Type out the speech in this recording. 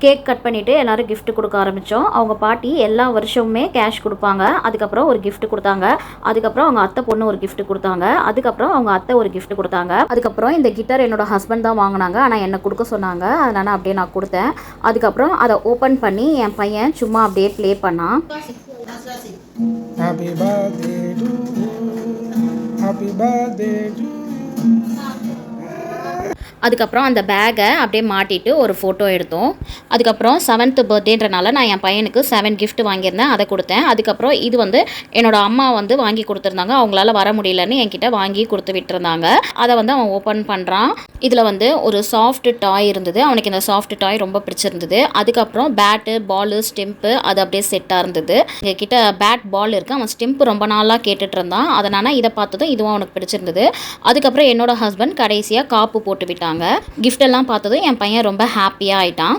Cake cut பண்ணிவிட்டு எல்லோரும் gift கொடுக்க ஆரம்பித்தோம். அவங்க பாட்டி எல்லா வருஷமுமே கேஷ் கொடுப்பாங்க. அதுக்கப்புறம் ஒரு கிஃப்ட் கொடுத்தாங்க. அதுக்கப்புறம் அவங்க அத்தை பொண்ணு ஒரு கிஃப்ட் கொடுத்தாங்க. அதுக்கப்புறம் அவங்க அத்தை ஒரு கிஃப்ட் கொடுத்தாங்க. அதுக்கப்புறம் இந்த கிட்டார் என்னோட ஹஸ்பண்ட் தான் வாங்கினாங்க. ஆனால் என்னை கொடுக்க சொன்னாங்க. அதனால் அப்படியே நான் கொடுத்தேன். அதுக்கப்புறம் அதை ஓப்பன் பண்ணி என் பையன் சும்மா அப்படியே ப்ளே பண்ணான். Happy birthday to you. Happy birthday to you. அதுக்கப்புறம் அந்த பேக்கை அப்படியே மாட்டிட்டு ஒரு ஃபோட்டோ எடுத்தோம். அதுக்கப்புறம் 7th பர்த்டேன்றனால நான் என் பையனுக்கு 7 கிஃப்ட் வாங்கியிருந்தேன். அதை கொடுத்தேன். அதுக்கப்புறம் இது வந்து என்னோடய அம்மா வந்து வாங்கி கொடுத்துருந்தாங்க. அவங்களால வர முடியலன்னு என்கிட்ட வாங்கி கொடுத்து விட்டுருந்தாங்க. அதை வந்து அவன் ஓப்பன் பண்ணுறான். இதில் வந்து ஒரு சாஃப்ட் டாய் இருந்தது. அவனுக்கு இந்த சாஃப்ட் டாய் ரொம்ப பிடிச்சிருந்தது. அதுக்கப்புறம் பேட்டு, பாலு, ஸ்டெம்ப்பு அது அப்படியே செட்டாக இருந்தது. எங்ககிட்ட பேட், பால் இருக்குது. அவன் ஸ்டெம்ப்பு ரொம்ப நாளாக கேட்டுட்டு இருந்தான். அதனால் இதை பார்த்ததும் இதுவும் அவனுக்கு பிடிச்சிருந்தது. அதுக்கப்புறம் என்னோட ஹஸ்பண்ட் கடைசியாக காப்பு போட்டு விட்டாங்க. கிஃப்ட் எல்லாம் பார்த்ததும் என் பையன் ரொம்ப ஹாப்பியாக ஆயிட்டான்.